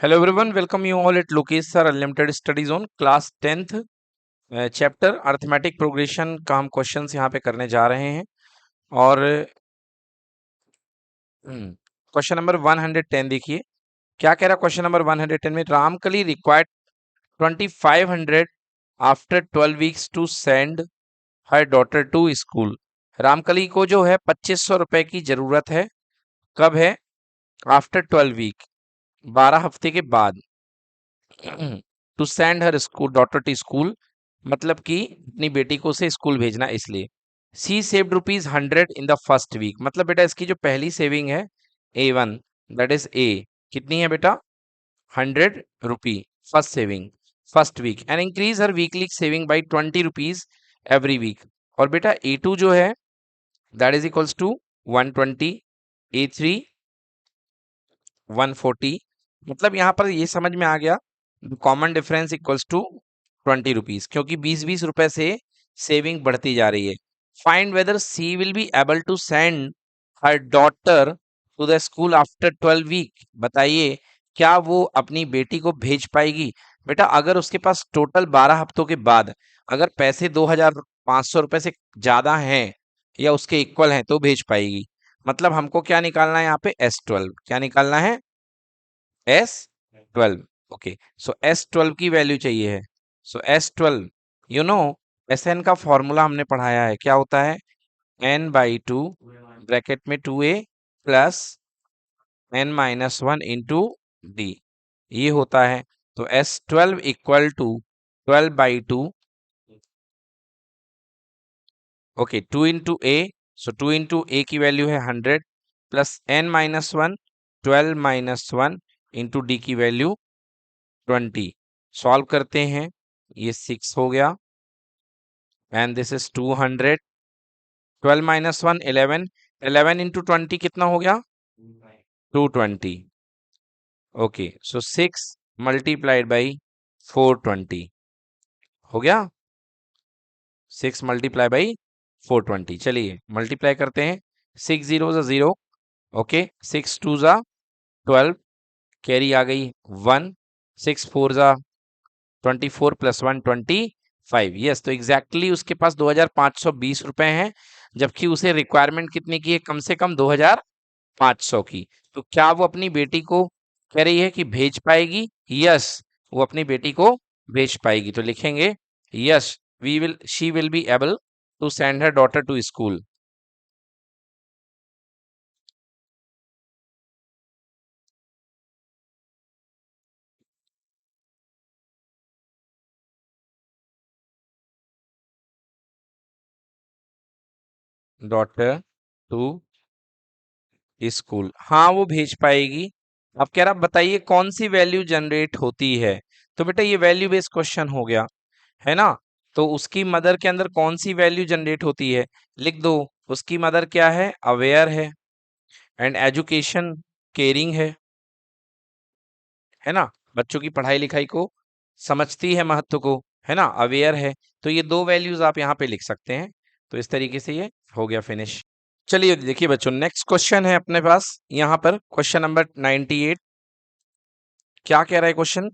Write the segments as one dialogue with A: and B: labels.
A: Hello everyone, welcome you all at Lokesh Sir Unlimited Study Zone class 10th chapter arithmetic progression का हम questions यहाँ पे करने जा रहे हैं। और क्वेश्चन नंबर 110 देखिए क्या कह रहा है। क्वेश्चन नंबर 110 में Ramkali required 2500 after 12 weeks to send her daughter to school. Ramkali को जो है 2500 रुपए की जरूरत है। कब है? आफ्टर 12 वीक, 12 हफ्ते के बाद। To send her school daughter to school, मतलब कि अपनी बेटी को उसे स्कूल भेजना, इसलिए। She saved ₹100 in the first week, मतलब बेटा इसकी जो पहली सेविंग है A1, दैट इज ए, कितनी है बेटा? ₹100 first saving first week, and increase her weekly saving by ₹20 every week. और बेटा A2 जो है that is equals to 120, A3 140। मतलब यहाँ पर ये समझ में आ गया, कॉमन डिफरेंस इक्वल्स टू ₹20, क्योंकि 20-20 रुपए से सेविंग बढ़ती जा रही है। Find whether she will be able to send her daughter to the school after 12 week. बताइए क्या वो अपनी बेटी को भेज पाएगी? बेटा अगर उसके पास टोटल 12 हफ्तों के बाद अगर पैसे 2500 रुपए से ज्यादा हैं या उसके इक्वल हैं तो भेज पाएगी। मतलब हमको क्या निकालना है यहाँ पे? S12। क्या निकालना है? S12। ओके, सो S12 की वैल्यू चाहिए है। सो S12, यू नो, SN का फॉर्मूला हमने पढ़ाया है, क्या होता है? N/2 ब्रैकेट में 2A plus N-1 into D, ये होता है। तो S12 equal to 12/2, okay, 2 into A, so 2 into A की वैल्यू है 100 प्लस N-1, 12-1 इंटू D की वैल्यू 20। सॉल्व करते हैं, ये 6 हो गया, एंड दिस इज 200। 12-1 11, 11 इंटू 20 कितना हो गया? 220। ओके, सो 6 मल्टीप्लाइड बाई 420 हो गया। 6 मल्टीप्लाई बाई 420, चलिए मल्टीप्लाई करते हैं। 6 जीरो ज़ा 0, ओके, 6 2 ज़ा 12, कैरी आ गई 1, 6 4 ज़ा 24 प्लस 1 25। यस, तो एग्जैक्टली उसके पास 2520 रुपए हैं, जबकि उसे रिक्वायरमेंट कितने की है? कम से कम 2500 की। तो क्या वो अपनी बेटी को कह रही है कि भेज पाएगी? यस, वो अपनी बेटी को भेज पाएगी। तो लिखेंगे yes, she will be able to send her daughter to school. Daughter to school, हाँ वो भेज पाएगी। अब कह रहा बताइए कौन सी वैल्यू जनरेट होती है। तो बेटा ये वैल्यू बेस्ड क्वेश्चन हो गया, है ना। तो उसकी मदर के अंदर कौन सी वैल्यू जनरेट होती है? लिख दो, उसकी मदर क्या है? अवेयर है, एंड एजुकेशन केयरिंग है ना, बच्चों की पढ़ाई लिखाई को समझती है, महत्व को, है ना, अवेयर है। तो ये दो वैल्यूज आप यहाँ पे लिख सकते हैं। तो इस तरीके से ये हो गया फिनिश। चलिए देखिए बच्चों, नेक्स्ट क्वेश्चन है अपने पास यहाँ पर, क्वेश्चन नंबर 98। क्या कह रहा है question?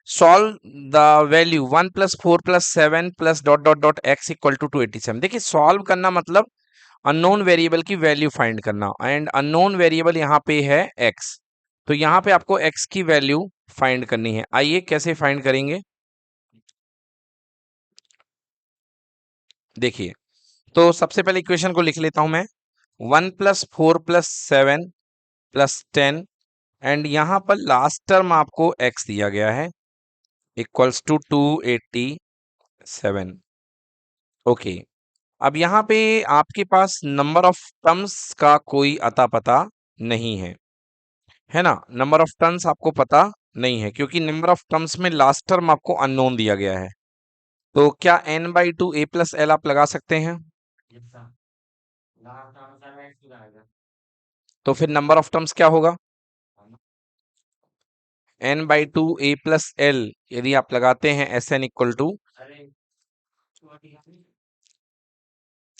A: Solve the value 1 + 4 + 7 + dot dot dot x equal to 287। देखिए सॉल्व करना मतलब अननोन वेरिएबल की वैल्यू फाइंड करना, एंड अननोन वेरिएबल यहाँ पे है x। तो यहाँ पे आपको x की वैल्यू फाइंड करनी है। आइए कैसे फाइंड करेंगे, देखिए। तो सबसे पहले इक्वेशन को लिख लेता हूं मैं। 1 + 4 + 7 + 10, एंड यहाँ पर लास्ट टर्म आपको x दिया गया है, इक्वल्स टू 287। ओके, अब यहाँ पे आपके पास नंबर ऑफ टर्म्स का कोई अता पता नहीं है ना। नंबर ऑफ टर्म्स आपको पता नहीं है, क्योंकि नंबर ऑफ टर्म्स में लास्ट टर्म आपको अननोन दिया गया है। तो क्या n/2 a + l आप लगा सकते हैं? तो फिर नंबर ऑफ टर्म्स क्या होगा? n/2 a + l, यदि आप लगाते हैं SN =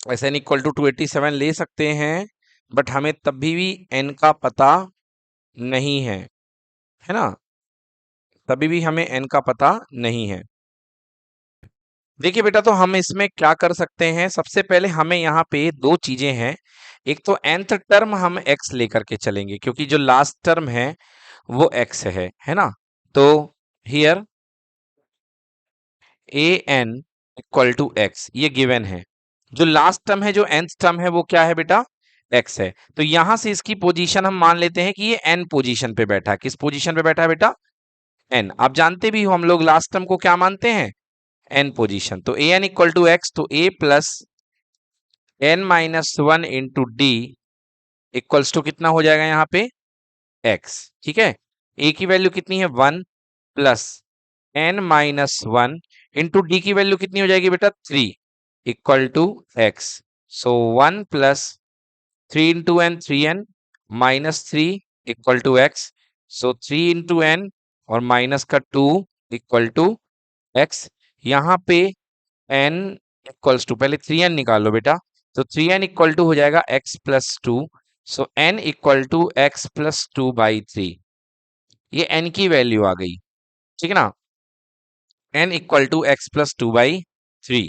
A: 287 ले सकते हैं, बट हमें तभी भी n का पता नहीं है ना। तभी भी हमें n का पता नहीं है। देखिए बेटा, तो हम इसमें क्या कर सकते हैं, सबसे पहले हमें यहाँ पे दो चीजें हैं। एक तो nth टर्म हम x लेकर के चलेंगे, क्योंकि जो लास्ट टर्म है वो x है ना। तो here A N equal to X, ये गिवन है। जो लास्ट टर्म है, जो nth टर्म है, वो क्या है बेटा, x है। तो यहां से इसकी पोजीशन हम मान लेते हैं कि ये n पोजीशन पे बैठा है। किस पोजीशन पे बैठा है बेटा, n। आप जानते भी हो हम लोग लास्ट टर्म को क्या मानते हैं, n पोजीशन। तो A N equal to X, तो a plus n minus one into D equals to कितना हो जाएगा यहाँ पे, x। ठीक है, a की वैल्यू कितनी है, 1 plus n minus one into D की वैल्यू कितनी हो जाएगी बेटा, 3 equal to x। So 1 plus 3 into N, 3n minus 3 equal to x। So 3 into N और माइनस का 2 इक्वल टू x। यहाँ पे n इक्वल्स टू, पहले 3n निकाल लो बेटा। तो 3n इक्वल टू हो जाएगा x plus two. So n equal to x plus two by three. ये n की वैल्यू आ गई, ठीक है ना। n equal to x plus two by three.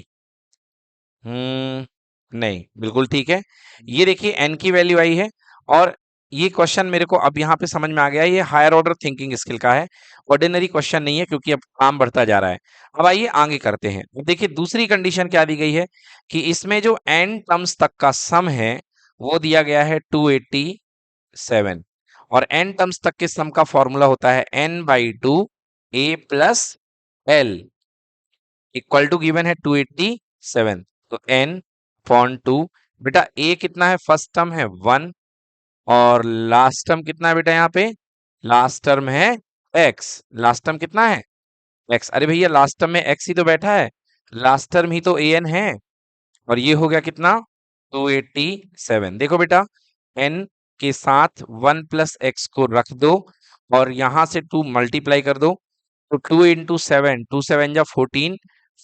A: नहीं, बिल्कुल ठीक है। ये देखिए n की वैल्यू आई है। और ये क्वेश्चन मेरे को अब यहाँ पे समझ में आ गया, ये हायर ऑर्डर थिंकिंग स्किल का है, ऑर्डिनरी क्वेश्चन नहीं है, क्योंकि अब काम बढ़ता जा रहा है। अब आइए आगे करते हैं। अब देखिए दूसरी कंडीशन क्या दी गई है, कि इसमें जो n टर्म्स तक का सम है वो दिया गया है 287। और n टर्म्स तक के सम का फॉर्मूला होता है n by two A plus L equal to given है 287। तो n अपॉन टू, बेटा a कितना है, फर्स्ट टर्म है 1 और लास्ट टर्म कितना है बेटा, यहाँ पे लास्ट टर्म है x। लास्ट टर्म कितना है, x। अरे भैया लास्ट टर्म में x ही तो बैठा है, लास्ट टर्म ही तो an है। और ये हो गया कितना, 287। देखो बेटा, n के साथ 1 प्लस एक्स को रख दो और यहां से 2 मल्टीप्लाई कर दो। तो 2 इंटू सेवन, 2 7 जा 14,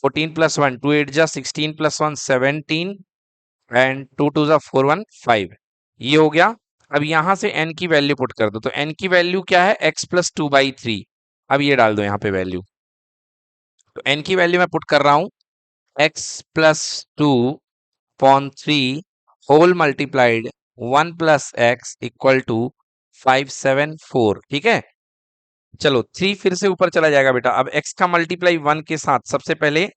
A: 14 प्लस वन 2 8 जा 16 प्लस वन 17 एंड 2 2 जा 4 1 5। ये हो गया। अब यहां से n की वैल्यू पुट कर दो। तो n की वैल्यू क्या है, x plus two by three. अब ये डाल दो यहाँ पे वैल्यू। तो n की वैल्यू मैं पुट कर रहा हूं, x plus two upon three whole multiplied 1 plus X equal to 574। ठीक है, चलो 3 फिर से ऊपर चला जाएगा बेटा। अब x का मल्टीप्लाई 1 के साथ, सबसे पहले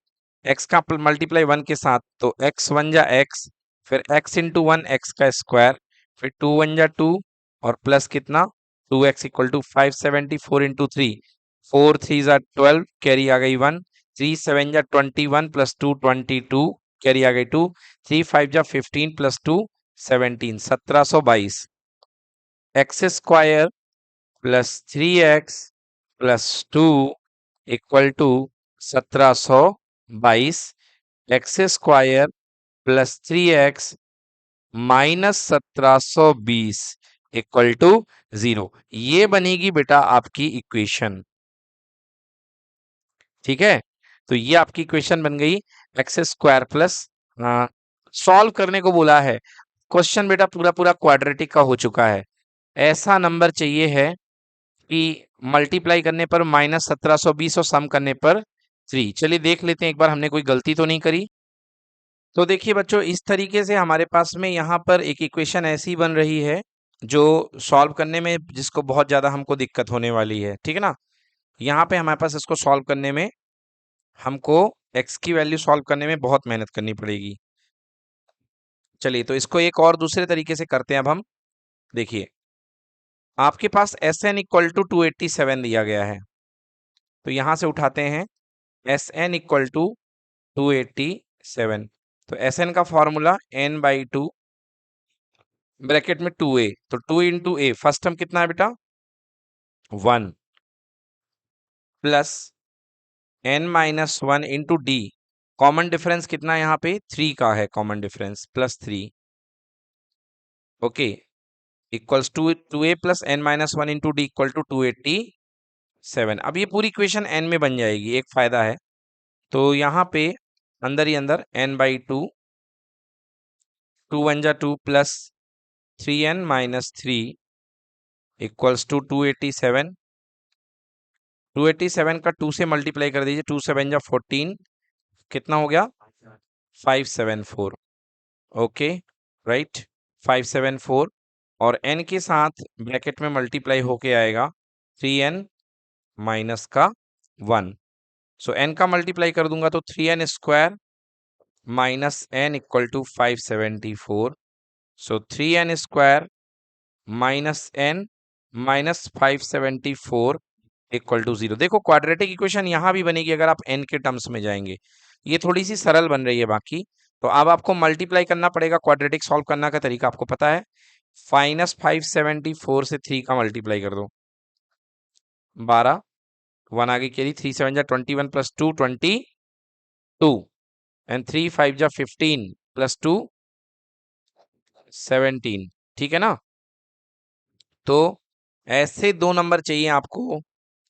A: x का मल्टीप्लाई 1 के साथ, तो x 1 जा x, फिर x इंटू वन एक्स का स्क्वायर, फिर 2 1 जा 2 और प्लस कितना 2x equal to 574 into three, 4 3 जा 12 कैरी आ गई 1, 3 7 जा 21 प्लस 2 22 कैरी आ गई 2, 3 5 जा 15 प्लस 2 17, 1722। X square plus 3x plus two equal to 1722। X square plus 3x minus 1720 equal to 0। ये बनेगी बेटा आपकी इक्वेशन। ठीक है, तो ये आपकी इक्वेशन बन गई, एक्स स्क्वायर प्लस, सॉल्व करने को बोला है। क्वेश्चन बेटा पूरा पूरा क्वाड्रेटिक का हो चुका है। ऐसा नंबर चाहिए है कि मल्टीप्लाई करने पर माइनस 1720 और सम करने पर 3। चलिए देख लेते हैं एक बार, हमने कोई गलती तो नहीं करी। तो देखिए बच्चों, इस तरीके से हमारे पास में यहाँ पर एक इक्वेशन ऐसी बन रही है जो सॉल्व करने में, जिसको बहुत ज़्यादा हमको दिक्कत होने वाली है। ठीक है ना, यहाँ पे हमारे पास इसको सॉल्व करने में हमको x की वैल्यू सॉल्व करने में बहुत मेहनत करनी पड़ेगी। चलिए तो इसको एक और दूसरे तरीके से करते हैं। अब हम देखिए, आपके पास एस एन इक्वल टू 287 दिया गया है, तो यहां से उठाते हैं एस एन इक्वल टू 287। तो एस एन का formula n by two bracket में 2a, तो 2 इंटू ए, फर्स्ट टर्म कितना है बेटा 1 plus n minus one into D, common difference कितना है यहाँ पे 3 का है, common difference plus 3। Okay, equals to 2a plus n minus one into D equal to 287। अब ये पूरी इक्वेशन n में बन जाएगी। एक फायदा है, तो यहाँ पे अंदर ही अंदर n बाई टू, 2 1 जा 2 plus 3n minus three equals to 287। 287 का 2 से मल्टीप्लाई कर दीजिए, 2 7 जा 14, कितना हो गया 574। ओके राइट, 574 और n के साथ ब्रैकेट में मल्टीप्लाई होके आएगा 3n माइनस का 1। सो n का मल्टीप्लाई कर दूंगा तो 3n square minus n equal to 574। So 3n square minus n minus 574 equal to 0। देखो क्वाड्रेटिक इक्वेशन यहां भी बनेगी अगर आप n के टर्म्स में जाएंगे, ये थोड़ी सी सरल बन रही है बाकी। तो अब आपको मल्टीप्लाई करना पड़ेगा, क्वाड्रेटिक सॉल्व करने का तरीका आपको पता है, माइनस 574 से 3 का मल्टीप्लाई कर दो, 12, 1 आगे कैरी, 3 7 जा 21 प्लस 2 22 एंड 3 5 जा 15 प्लस 2 17। ठीक है ना। तो ऐसे दो नंबर चाहिए आपको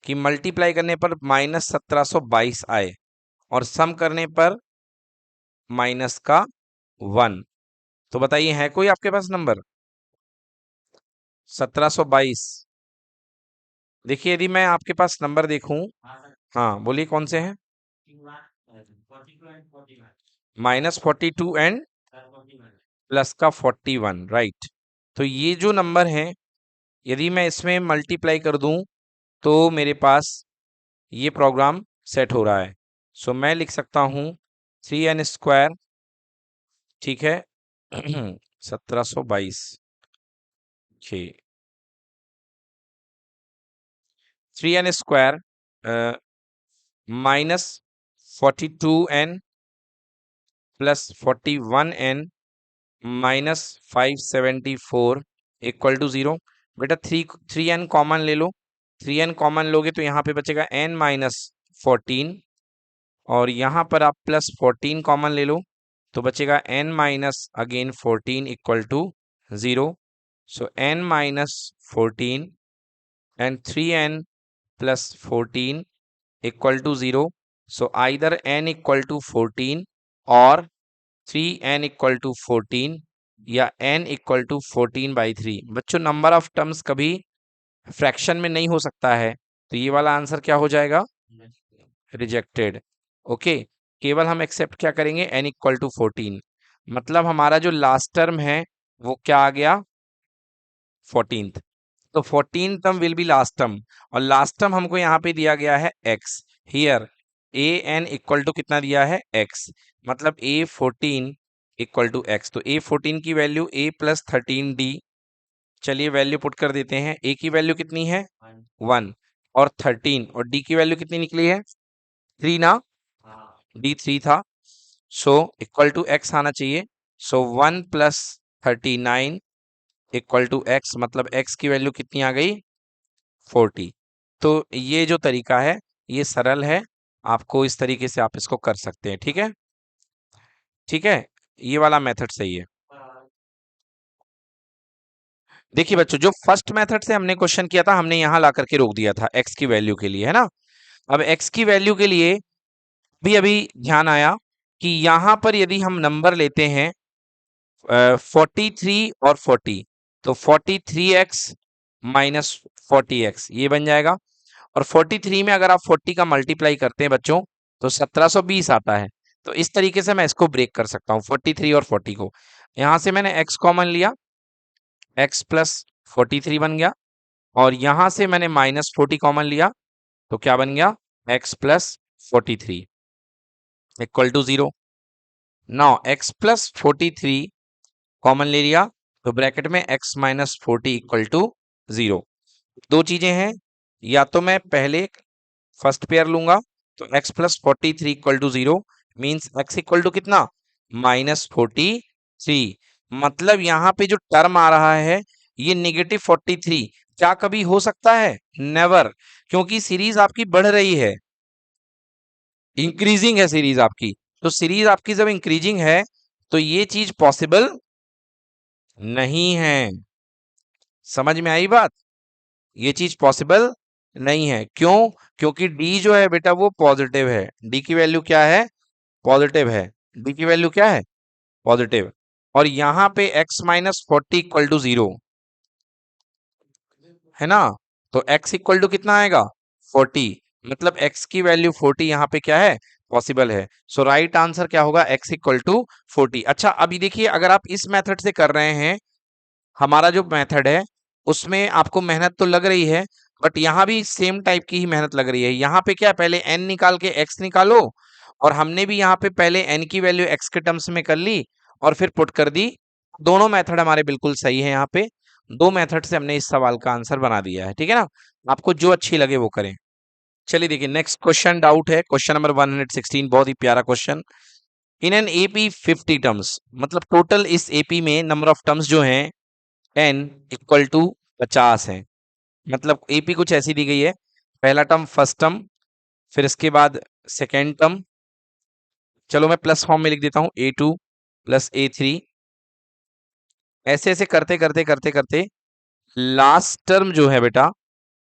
A: कि मल्टीप्लाई करने पर माइनस 1722 आए और सम करने पर माइनस का 1। तो बताइए है कोई आपके पास नंबर 1722? देखिए यदि मैं आपके पास नंबर देखूं, हाँ बोलिए कौन से हैं? -42 एंड प्लस का 41, राइट। तो ये जो नंबर है यदि मैं इसमें मल्टीप्लाई कर दूं तो मेरे पास ये प्रोग्राम सेट हो रहा है। सो मैं लिख सकता हूं 3n स्क्वायर, ठीक है 1722 3n square minus 42n plus 41n minus 574 equal to 0। बेटा 3n कॉमन ले लो, 3n कॉमन लोगे तो यहाँ पे बचेगा n माइनस 14 और यहाँ पर आप प्लस 14 कॉमन ले लो तो बचेगा n minus again 14 equal to 0। So n minus 14 and 3n plus 14 equal to 0। So either n equal to 14 और 3n इक्वल टू 14 या n इक्वल टू 14/3। बच्चों नंबर ऑफ टर्म्स कभी फ्रैक्शन में नहीं हो सकता है, तो ये वाला आंसर क्या हो जाएगा, रिजेक्टेड। ओके, केवल हम एक्सेप्ट क्या करेंगे n इक्वल टू 14, मतलब हमारा जो लास्ट टर्म है वो क्या आ गया 14th। तो 14th term will be last term और लास्ट टर्म हमको यहाँ पे दिया गया है x। Here A N equal to कितना दिया है x, मतलब a14 इक्वल टू x। तो a14 की वैल्यू a प्लस 13d, चलिए वैल्यू पुट कर देते हैं। a की वैल्यू कितनी है 1 और 13 और d की वैल्यू कितनी निकली है 3 ना, d 3 था। सो इक्वल टू x आना चाहिए। सो 1 प्लस 39 इक्वल टू x, मतलब x की वैल्यू कितनी आ गई 40। तो ये जो तरीका है ये सरल है, आपको इस तरीके से आप इसको कर सकते हैं। ठीक है, ठीक है, ये वाला मेथड सही है। देखिए बच्चों जो फर्स्ट मेथड से हमने क्वेश्चन किया था हमने यहाँ ला करके रोक दिया था x की वैल्यू के लिए, है ना। अब x की वैल्यू के लिए भी अभी ध्यान आया कि यहाँ पर यदि हम नंबर लेते हैं 43 और 40 तो 43x माइनस 40x ये बन जाएगा। और 43 में अगर आप 40 का मल्टीप्लाई करते हैं बच्चों तो 1720 आता है। तो इस तरीके से मैं इसको ब्रेक कर सकता हूँ 43 और 40 को। यहां से मैंने x कॉमन लिया, x प्लस 43 बन गया और यहां से मैंने माइनस 40 कॉमन लिया तो क्या बन गया x plus 43 equal to 0। Now x plus 43 common ले लिया तो ब्रैकेट में x माइनस 40 इक्वल टू 0। दो चीजें हैं, या तो मैं पहले फर्स्ट पेयर लूंगा तो x plus 43 equal to 0 means x equal to कितना -43। मतलब यहाँ पे जो टर्म आ रहा है ये -43। क्या कभी हो सकता है, नेवर, क्योंकि सीरीज आपकी बढ़ रही है, इंक्रीजिंग है सीरीज आपकी। तो सीरीज आपकी जब इंक्रीजिंग है तो ये चीज पॉसिबल नहीं है। समझ में आई बात, ये चीज पॉसिबल नहीं है। क्यों, क्योंकि d जो है बेटा वो पॉजिटिव है, d की वैल्यू क्या है पॉजिटिव है, d की वैल्यू क्या है पॉजिटिव। और यहाँ पे x माइनस 40 इक्वल टू 0 है ना, तो x इक्वल टू कितना आएगा 40, मतलब x की वैल्यू 40 यहाँ पे क्या है, पॉसिबल है। सो राइट आंसर क्या होगा, x इक्वल टू 40। अच्छा अभी देखिए, अगर आप इस मेथड से कर रहे हैं, हमारा जो मेथड है उसमें आपको मेहनत तो लग रही है, बट यहाँ भी सेम टाइप की ही मेहनत लग रही है। यहाँ पे क्या, पहले n निकाल के x निकालो, और हमने भी यहाँ पे पहले n की वैल्यू x के टर्म्स में कर ली और फिर पुट कर दी। दोनों मेथड हमारे बिल्कुल सही है। यहाँ पे दो मेथड से हमने इस सवाल का आंसर बना दिया है, ठीक है ना। आपको जो अच्छी लगे वो करें। चलिए देखिए, नेक्स्ट क्वेश्चन डाउट है, क्वेश्चन नंबर 116, बहुत ही प्यारा question. In an AP 50 terms, मतलब टोटल इस एपी में नंबर ऑफ टर्म्स जो हैं n इक्वल टू 50 है। मतलब एपी कुछ ऐसी दी गई है, पहला टर्म फर्स्ट टर्म, फिर इसके बाद सेकेंड टर्म, चलो मैं प्लस फॉर्म में लिख देता हूं, a2 प्लस a3, ऐसे ऐसे करते करते करते करते लास्ट टर्म जो है बेटा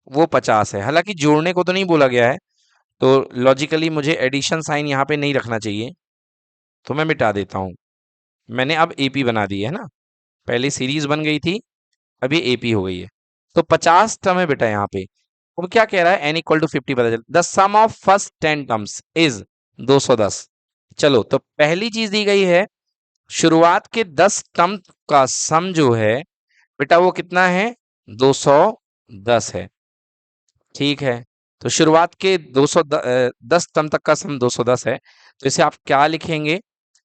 A: वो 50 है। हालांकि जोड़ने को तो नहीं बोला गया है, तो लॉजिकली मुझे एडिशन साइन यहाँ पे नहीं रखना चाहिए, तो मैं मिटा देता हूँ। मैंने अब एपी बना दी है ना, पहले सीरीज बन गई थी, अभी एपी हो गई है। तो 50 टर्म है बेटा यहाँ पे। अब क्या कह रहा है, n इक्वल टू 50 पता चल, the sum of first 10 terms is 210। चलो तो पहली चीज दी गई है, शुरुआत के 10 टर्म का सम जो है बेटा वो कितना है, 210 है। ठीक है, तो शुरुआत के 210 टर्म तक का सम 210 है। तो इसे आप क्या लिखेंगे,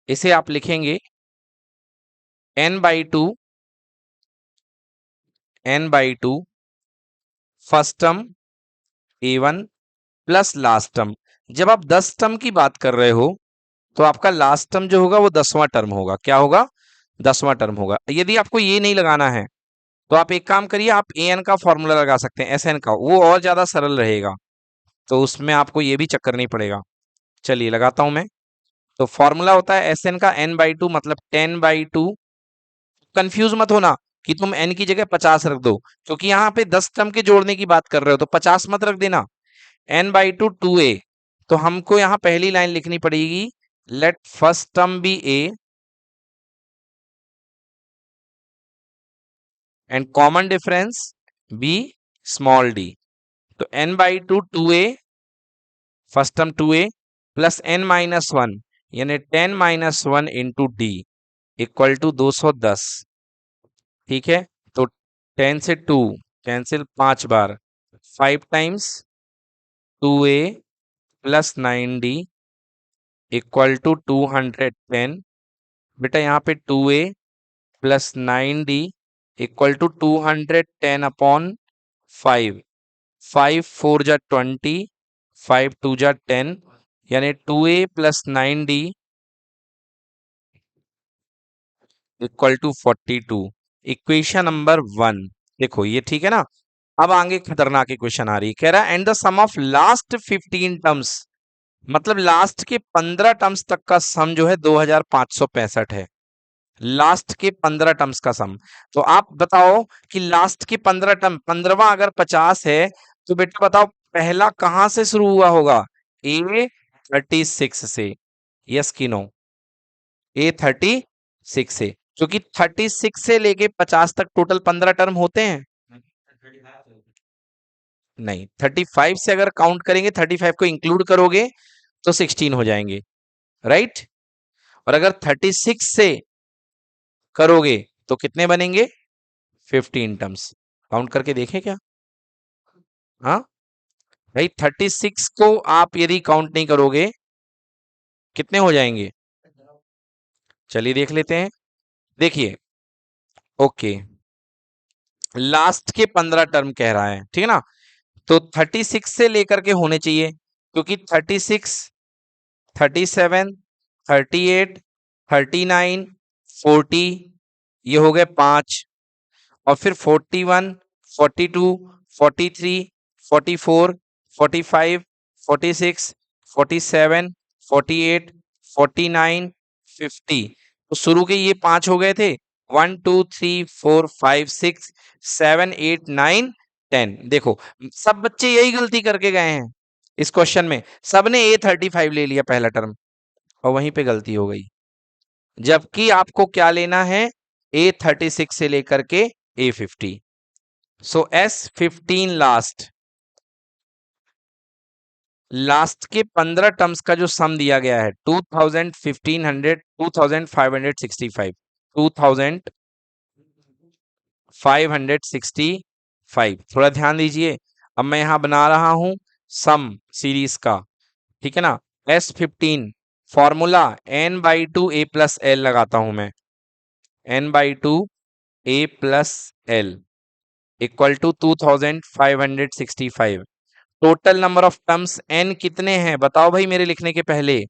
A: इसे आप लिखेंगे n/2, n/2 first term a1 plus last term. जब आप 10 टर्म की बात कर रहे हो तो आपका लास्ट टर्म जो होगा वो 10वां टर्म होगा। क्या होगा, 10वां टर्म होगा। यदि आपको ये नहीं लगाना है तो आप एक काम करिए, आप an का फॉर्मूला लगा सकते हैं, sn का, वो और ज्यादा सरल रहेगा, तो उसमें आपको ये भी चक्कर नहीं पड़ेगा। चलिए लगाता हूं मैं। तो फॉर्मूला होता है sn का n/2 मतलब 10/2। कंफ्यूज मत होना कि तुम n की जगह 50 रख दो, क्योंकि यहाँ पे 10 टर्म के जोड़ने की बात कर रहे हो, तो 50 मत रख देना। n/2 2a, तो हमको यहाँ पहली लाइन लिखनी पड़ेगी, let first term be a and common difference be small d। तो n/2 2a, first term 2a plus n-1 यानी 10-1 इंटू डी इक्वल टू 210। ठीक है, तो 10 से 2 कैंसिल 5 बार, 5 times 2a plus 9d equal to 210। बेटा यहाँ पे 2a plus 9d equal to 210/5। 5 4 जा 20, 5 2 जा 10, यानी 2a plus 9d equal to 42। Equation number 1 देखो ये ठीक है ना। अब आगे खतरनाक इक्वेशन आ रही है, कह रहा है and the sum of last 15 terms, मतलब लास्ट के 15 टर्म्स तक का सम जो है 2565 है। लास्ट के 15 टर्म्स का सम। तो आप बताओ कि लास्ट के 15 टर्म, 15वां अगर 50 है तो बेटा बताओ पहला कहां से शुरू हुआ होगा, A36 से, यस की नो, A36 से, क्योंकि 36 से लेके 50 तक टोटल 15 टर्म होते हैं। नहीं, 35 से अगर काउंट करेंगे, 35 को इंक्लूड करोगे तो 16 हो जाएंगे, राइट। और अगर 36 से करोगे तो कितने बनेंगे, 15 टर्म्स। काउंट करके देखें क्या, हाँ भाई, 36 को आप यदि काउंट नहीं करोगे कितने हो जाएंगे, चलिए देख लेते हैं। देखिए, ओके, लास्ट के 15 टर्म कह रहा है, ठीक है ना, तो 36 से लेकर के होने चाहिए, क्योंकि 36, 37, 38, 39, 40, ये हो गए 5, और फिर 41, 42, 43, 44, 45, 46, 47, 48, 49, 50। तो शुरू के ये 5 हो गए थे, 1 2 3 4 5 6 7 8 9 10। देखो सब बच्चे यही गलती करके गए हैं इस क्वेश्चन में, सबने A35 ले लिया पहला टर्म, और वहीं पे गलती हो गई। जबकि आपको क्या लेना है, A36 से लेकर के A50। सो S15 लास्ट, लास्ट के 15 टर्म्स का जो सम दिया गया है 2000, 1500, 2565, 2565। थोड़ा ध्यान दीजिए। अब मैं यहां बना रहा हूं सम सीरीज का, ठीक है ना। S15 फॉर्मूला n/2 a+l लगाता हूं मैं, n/2 a+l equal to 2565। Total number of terms n कितने हैं बताओ भाई, मेरे लिखने के पहले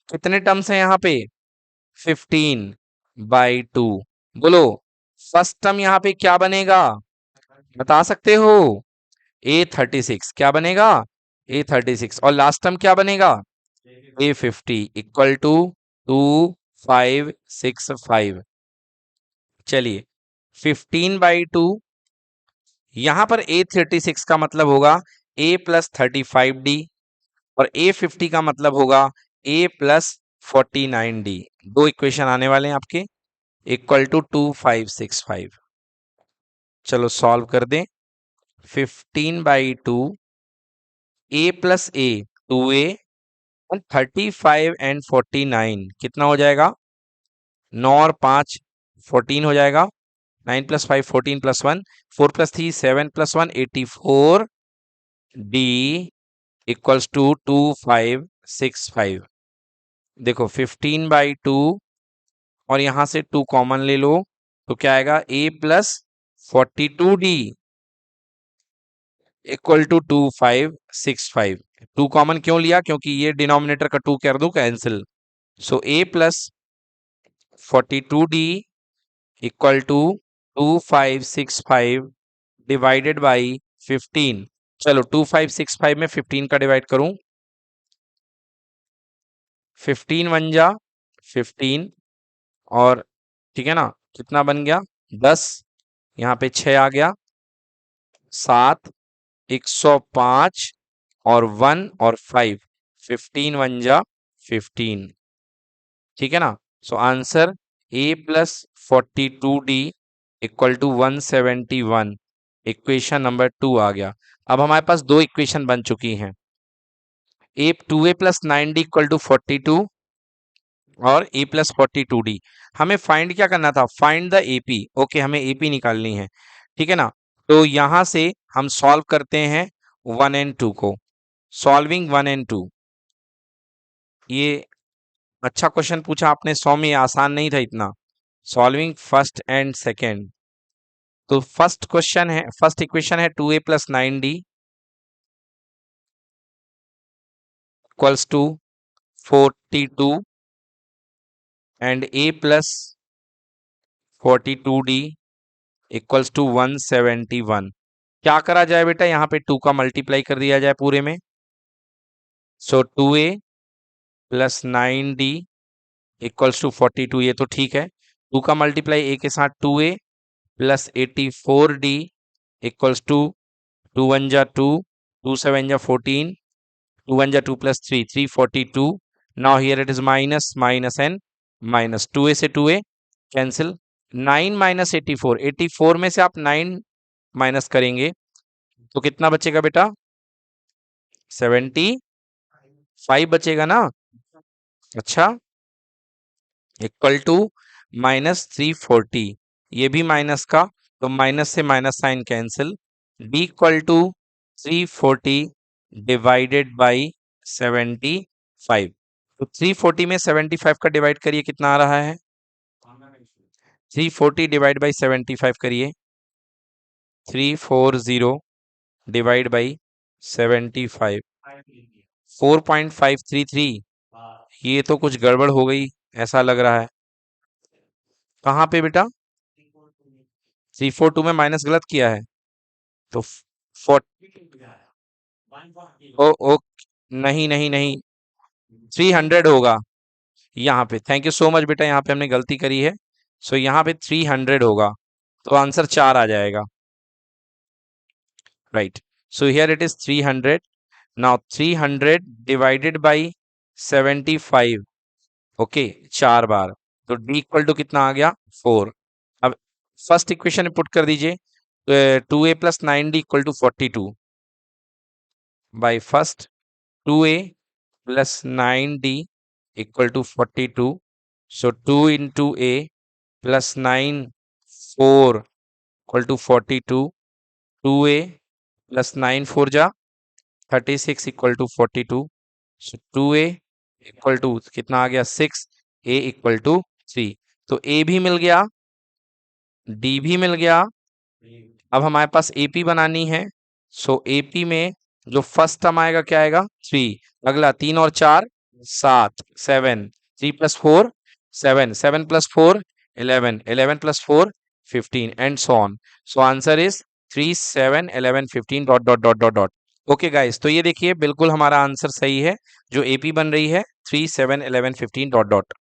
A: कितने टर्म्स हैं यहाँ पे? 15/2। बोलो, फर्स्ट टर्म यहाँ पे क्या बनेगा, बता सकते हो? A36 क्या बनेगा? A36। और लास्ट टर्म क्या बनेगा? A50 equal to 2565। चलिए, 15/2, यहां पर A36 का मतलब होगा A+35D, और A50 का मतलब होगा A+49D। दो इक्वेशन आने वाले हैं आपके, इक्वल टू 2565। चलो सॉल्व कर दें। 15/2 A+A 2A, और 35 एंड 49 कितना हो जाएगा? 9 और 5 14 हो जाएगा। 9 + 5 14 + 1 4 + 3 7 + 1 84 D इक्वल्स टू 2565। देखो 15/2 और यहां से 2 कॉमन ले लो तो क्या आएगा? A+42D equal to 2565। 2 कॉमन क्यों लिया? क्योंकि ये डिनोमिनेटर का 2 कर दूं cancel. So A+42D equal to 2565 divided by 15। चलो 2565 में 15 का डिवाइड करूं, 15 1 जा 15, और ठीक है ना, कितना बन गया? 10, यहाँ पे 6 आ गया, 7, 105 और 1 और 5, 15 1 जा 15, ठीक है ना। So answer A+42D equal to 171। Equation number 2 आ गया। अब हमारे पास दो इक्वेशन बन चुकी हैं, A+9D इक्वल टू 42 और A+42D। हमें फाइंड क्या करना था? Find the AP। ओके, हमें AP निकालनी है, ठीक है ना। तो यहां से हम सॉल्व करते हैं 1 एंड 2 को। सॉल्विंग 1 एंड 2, ये अच्छा क्वेश्चन पूछा आपने, 100 में, ये आसान नहीं था इतना। सॉल्विंग फर्स्ट एंड सेकेंड, तो फर्स्ट क्वेश्चन है, फर्स्ट इक्वेशन है 2A+9D equals to 42 and A+42D equals to 171। क्या करा जाए बेटा? यहाँ पे 2 का मल्टीप्लाई कर दिया जाए पूरे में। सो 2A+9D इक्वल्स टू 42, ये तो ठीक है। 2 का मल्टीप्लाई A के साथ 2A+84D इक्वल्स टू 2 1 जा 2, 2 7 जा 14, 2 1 जा 2 + 3 342। Now here it is minus minus N minus, 2A से 2A कैंसिल। 9 - 84, 84 में से आप 9 माइनस करेंगे तो कितना बचेगा बेटा? 75 बचेगा ना। अच्छा, इक्वल टू -340, ये भी माइनस का, तो माइनस से minus sign cancel. D equal to 340 divided by 75। तो 340 में 75 का डिवाइड करिए, कितना आ रहा है? 340 डिवाइड बाई 75 करिए, 340 डिवाइड बाई 75, 4.533। ये तो कुछ गड़बड़ हो गई, ऐसा लग रहा है। कहाँ पे बेटा? 342 में माइनस गलत किया है, तो 40, ओ नहीं नहीं नहीं, 300 होगा यहाँ पे। थैंक यू सो मच बेटा, यहाँ पे हमने गलती करी है। सो यहाँ पे 300 होगा, तो आंसर 4 आ जाएगा, right. So here it is 300। Now 300 divided by 75, okay, 4 बार, तो डी इक्वल टू कितना आ गया? 4। अब फर्स्ट इक्वेशन में पुट कर दीजिए, 2A+9D equal to 42 by first 2a plus 9d equal to 42. So 2 into a plus 9, 4 equal to 42. 2a plus 9 4 जा 36 equal to 42. So 2a equal to कितना आ गया 6, a equal to 3. तो a भी मिल गया, d भी मिल गया. अब हमारे पास AP बनानी है. सो AP में जो फर्स्ट टर्म आएगा क्या आएगा 3. अगला 3 और 4 7, 7, 3 plus 4 7, 7 plus 4 11, 11 plus 4 15 and so on. So answer is 3 7 11 15 dot dot dot dot dot. Okay guys, तो ये देखिए बिल्कुल हमारा आंसर सही है. जो AP बन रही है 3 7 11 15 डॉट डॉट.